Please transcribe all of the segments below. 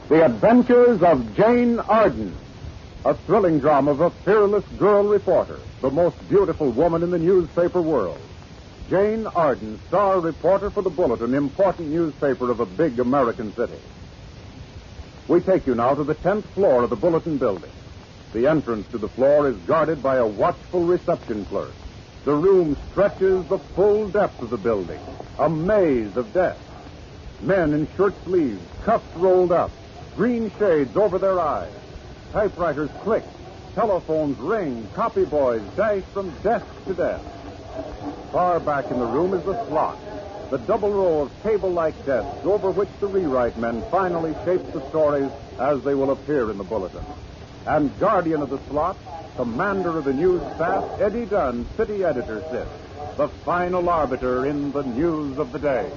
The Adventures of Jane Arden, a thrilling drama of a fearless girl reporter, the most beautiful woman in the newspaper world. Jane Arden, star reporter for the Bulletin, important newspaper of a big American city. We take you now to the 10th floor of the Bulletin building. The entrance to the floor is guarded by a watchful reception clerk. The room stretches the full depth of the building, a maze of desks. Men in shirt sleeves, cuffs rolled up, green shades over their eyes. Typewriters click, telephones ring, copy boys dash from desk to desk. Far back in the room is the slot, the double row of table-like desks over which the rewrite men finally shape the stories as they will appear in the Bulletin. And guardian of the slot, commander of the news staff, Eddie Dunn, city editor, sits, the final arbiter in the news of the day.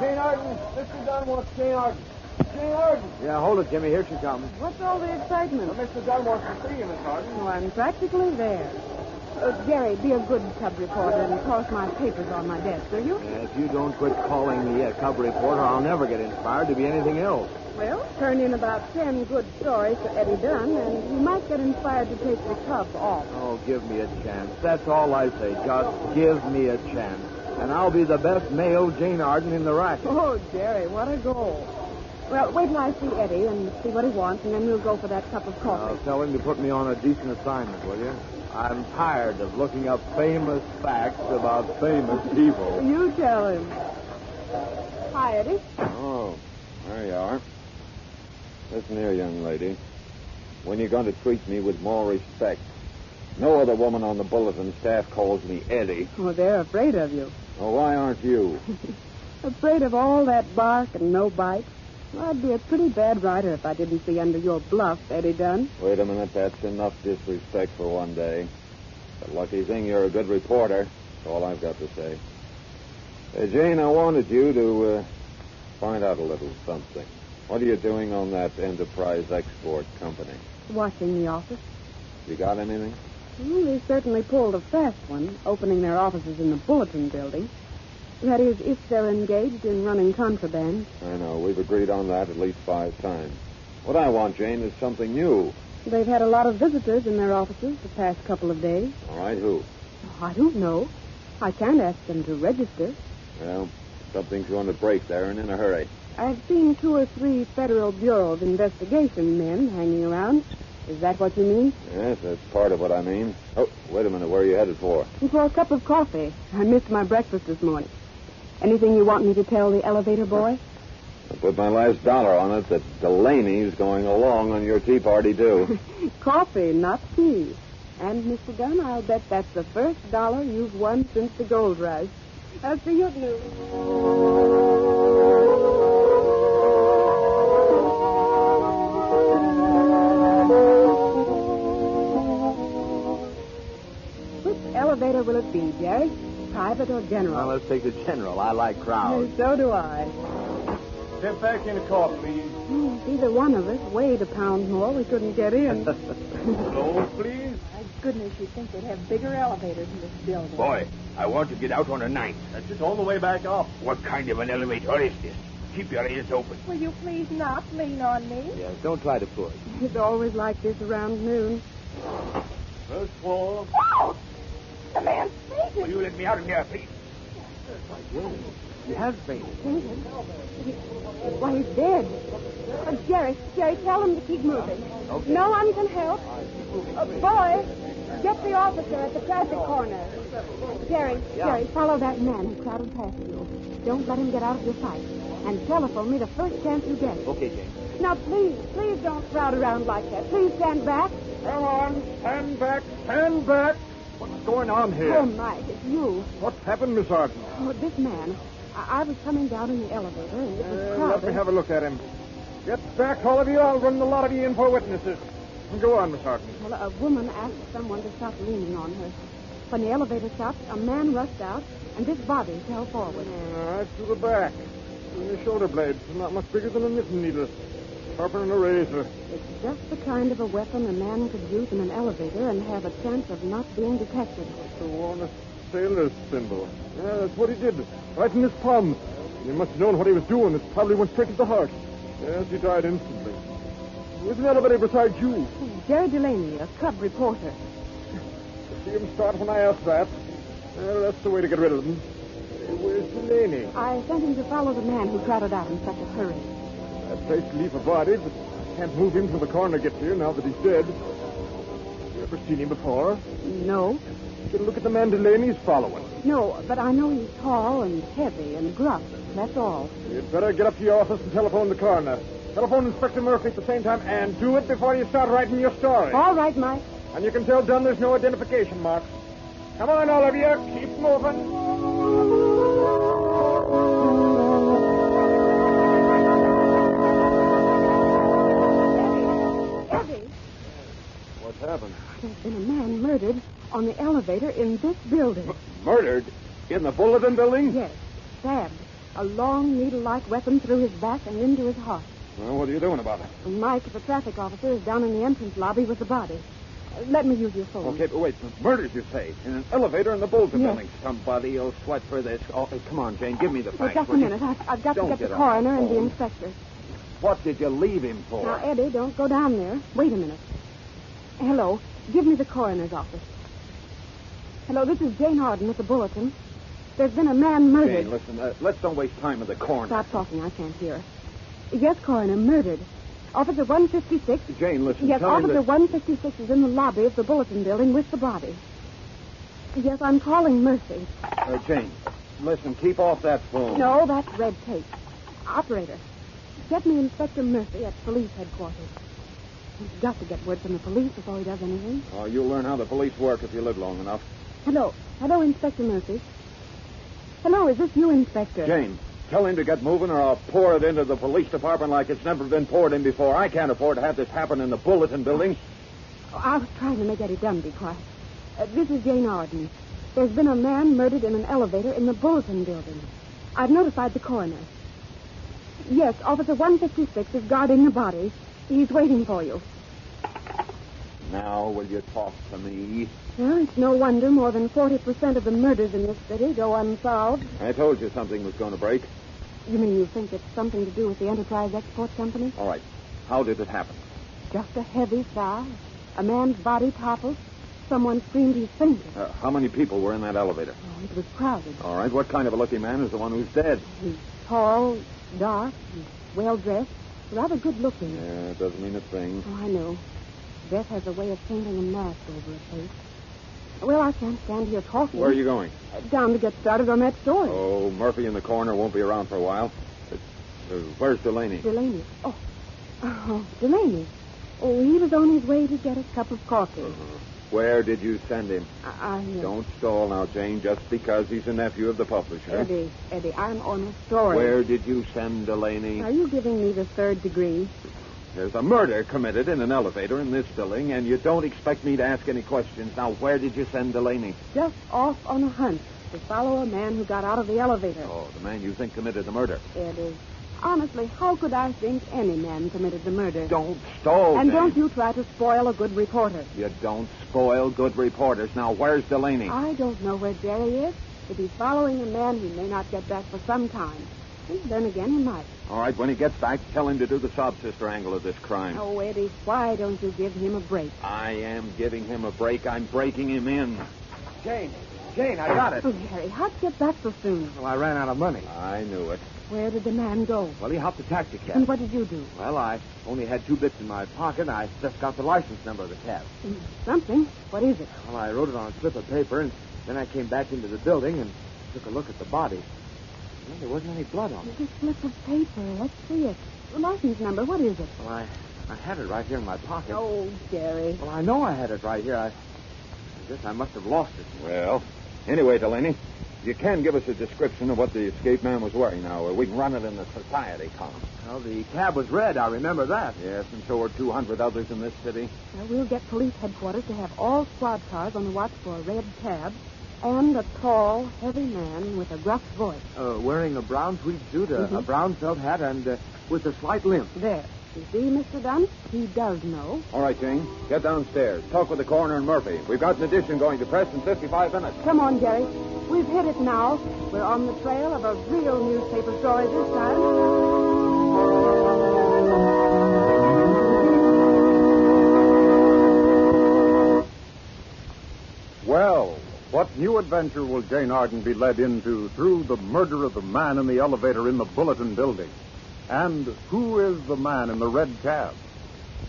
Jane Arden. Mr. Dunn wants Jane Arden. Jane Arden. Yeah, hold it, Jimmy. Here she comes. What's all the excitement? Well, Mr. Dunn wants to see you, Miss Arden. Oh, I'm practically there. Jerry, be a good cub reporter and toss my papers on my desk, will you? If you don't quit calling me a cub reporter, I'll never get inspired to be anything else. Well, turn in about 10 good stories to Eddie Dunn, and you might get inspired to take the cub off. Oh, give me a chance. That's all I say. Just give me a chance. And I'll be the best male Jane Arden in the racket. Oh, Jerry, what a goal. Well, wait till I see Eddie and see what he wants, and then we'll go for that cup of coffee. I'll tell him to put me on a decent assignment, will you? I'm tired of looking up famous facts about famous people. You tell him. Hi, Eddie. Oh, there you are. Listen here, young lady. When you're going to treat me with more respect, no other woman on the Bulletin staff calls me Eddie. Oh, they're afraid of you. Well, why aren't you? Afraid of all that bark and no bite? Well, I'd be a pretty bad writer if I didn't see under your bluff, Eddie Dunn. Wait a minute, that's enough disrespect for one day. The lucky thing you're a good reporter. That's all I've got to say. Jane, I wanted you to find out a little something. What are you doing on that Enterprise Export Company? Watching the office. You got anything? Well, they certainly pulled a fast one, opening their offices in the Bulletin building. That is, if they're engaged in running contraband. I know. We've agreed on that at least 5 times. What I want, Jane, is something new. They've had a lot of visitors in their offices the past couple of days. All right, who? Oh, I don't know. I can't ask them to register. Well, something's going to break there and in a hurry. I've seen 2 or 3 Federal Bureau of Investigation men hanging around. Is that what you mean? Yes, that's part of what I mean. Oh, wait a minute. Where are you headed for? For a cup of coffee. I missed my breakfast this morning. Anything you want me to tell the elevator boy? I put my last dollar on it that Delaney's going along on your tea party, too. Coffee, not tea. And, Mr. Dunn, I'll bet that's the first dollar you've won since the gold rush. I'll see you at noon. Which elevator will it be, Jerry? Private or general? Well, let's take the general. I like crowds. So do I. Step back in the car, please. If either one of us weighed a pound more, we couldn't get in. Hello, please. My goodness, you'd think they'd have bigger elevators in this building. Boy, I want to get out on a 9th. That's just on the way back up. What kind of an elevator is this? Keep your ears open. Will you please not lean on me? Yes, don't try to push. It's always like this around noon. First floor. Oh! The man's Will fainted. you let me out of here, please? He has fainted. Why, he's dead. Jerry, tell him to keep moving. Okay. No one can help. Boy, get the officer at the traffic corner. Jerry, follow that man who crowded past you. Don't let him get out of your sight. And telephone me the first chance you get. Okay, Jane. Now, please don't crowd around like that. Please stand back. Come on. Stand back. Stand back. What's going on here? Oh, Mike, it's you. What's happened, Miss Arden? Oh, this man. I was coming down in the elevator, and it was crowded. Let me have a look at him. Get back, all of you. I'll run the lot of you in for witnesses. Go on, Miss Arden. Well, a woman asked someone to stop leaning on her. When the elevator stopped, a man rushed out, and this body fell forward. Right through the back. In the shoulder blades. Not much bigger than a knitting needle. Sharper than a razor. It's just the kind of a weapon a man could use in an elevator and have a chance of not being detected. So on sailor's symbol. Yeah, that's what he did. Right in his palm. He must have known what he was doing. It probably went straight to the heart. Yes, he died instantly. There's an elevator beside you. Jerry Delaney, a cub reporter. See him start when I asked that. Well, that's the way to get rid of them. Where's Delaney? I sent him to follow the man who trotted out in such a hurry. I'd place to leave a body, but I can't move him till the coroner gets here now that he's dead. You ever seen him before? No. Get a look at the man Delaney's following. No, but I know he's tall and heavy and gruff. That's all. You'd better get up to your office and telephone the coroner. Telephone Inspector Murphy at the same time, and do it before you start writing your story. All right, Mike. And you can tell Dunn there's no identification marks. Come on, all of you. Keep moving. Eddie, What's happened? there's been a man murdered on the elevator in this building. Murdered? In the Bulletin building? Yes, stabbed. A long needle-like weapon through his back and into his heart. Well, what are you doing about it? And Mike, the traffic officer, is down in the entrance lobby with the body. Let me use your phone. Okay, but wait. Murders, you say? In an elevator in the Bulletin Yes. building? Somebody will sweat for this. Oh, hey, come on, Jane. Give me the Well, facts. just a will you? minute. I've got to Don't get the get on coroner the and the phone. inspector. What did you leave him for? Now, Eddie, don't go down there. Wait a minute. Hello. Give me the coroner's office. Hello, this is Jane Arden at the Bulletin. There's been a man murdered. Jane, listen. Let's don't waste time with the coroner. Stop talking. I can't hear. Yes, coroner, murdered. Officer 156. Jane, listen. Yes, tell him Officer that... 156 is in the lobby of the Bulletin building with the body. Yes, I'm calling Mercy. Jane, listen. Keep off that phone. No, that's red tape. Operator, get me Inspector Murphy at police headquarters. He's got to get word from the police before he does anything. Oh, you'll learn how the police work if you live long enough. Hello. Hello, Inspector Murphy. Hello, is this you, Inspector? Jane, tell him to get moving or I'll pour it into the police department like it's never been poured in before. I can't afford to have this happen in the Bulletin building. Oh, I was trying to make Eddie Dunn be quiet. This is Jane Arden. There's been a man murdered in an elevator in the Bulletin building. I've notified the coroner. Yes, Officer 156 is guarding the body. He's waiting for you. Now, will you talk to me? Well, it's no wonder more than 40% of the murders in this city go unsolved. I told you something was going to break. You mean you think it's something to do with the Enterprise Export Company? All right. How did it happen? Just a heavy sigh. A man's body toppled. Someone screamed he fainted. How many people were in that elevator? Oh, it was crowded. All right. What kind of a looking man is the one who's dead? He's tall, dark, and well-dressed. Rather good-looking. Yeah, it doesn't mean a thing. Oh, I know. Death has a way of painting a mask over a face. Well, I can't stand here talking. Where are you going? Down to get started on that story. Oh, Murphy in the coroner won't be around for a while. Where's Delaney? Delaney. Oh, Delaney. Oh, he was on his way to get a cup of coffee. Where did you send him? I Don't stall now, Jane, just because he's a nephew of the publisher. Eddie, I'm on a story. Where did you send Delaney? Are you giving me the third degree? There's a murder committed in an elevator in this building, and you don't expect me to ask any questions. Now, where did you send Delaney? Just off on a hunt to follow a man who got out of the elevator. Oh, the man you think committed the murder. Eddie, honestly, how could I think any man committed the murder? Don't stall, And Jane. don't you try to spoil a good reporter. You don't spoil good reporters. Now, where's Delaney? I don't know where Jerry is. If he's following a man, he may not get back for some time. And then again, he might. All right, when he gets back, tell him to do the sob-sister angle of this crime. Oh, Eddie, why don't you give him a break? I am giving him a break. I'm breaking him in. Jane, I got it. Oh, Jerry, how'd you get back so soon? Well, I ran out of money. I knew it. Where did the man go? Well, he hopped a taxi cab. And what did you do? Well, I only had 2 bits in my pocket. I just got the license number of the cab. Something. What is it? Well, I wrote it on a slip of paper, and then I came back into the building and took a look at the body. Well, there wasn't any blood on it. It's a slip of paper. Let's see it. The license number. What is it? Well, I had it right here in my pocket. Oh, Jerry. Well, I know I had it right here. I guess I must have lost it. Well, anyway, Delaney, you can give us a description of what the escaped man was wearing now. We can run it in the society column. Well, the cab was red. I remember that. Yes, and so are 200 others in this city. Well, we'll get police headquarters to have all squad cars on the watch for a red cab and a tall, heavy man with a gruff voice. Wearing a brown tweed suit, a brown felt hat, and with a slight limp. There. You see, Mr. Dunn, he does know. All right, Jane. Get downstairs. Talk with the coroner and Murphy. We've got an edition going to press in 55 minutes. Come on, Jerry. We've hit it now. We're on the trail of a real newspaper story this time. Well, what new adventure will Jane Arden be led into through the murder of the man in the elevator in the Bulletin building? And who is the man in the red cab?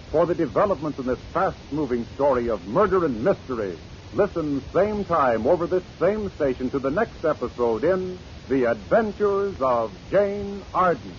For the developments in this fast-moving story of murder and mystery, listen same time over this same station to the next episode in The Adventures of Jane Arden.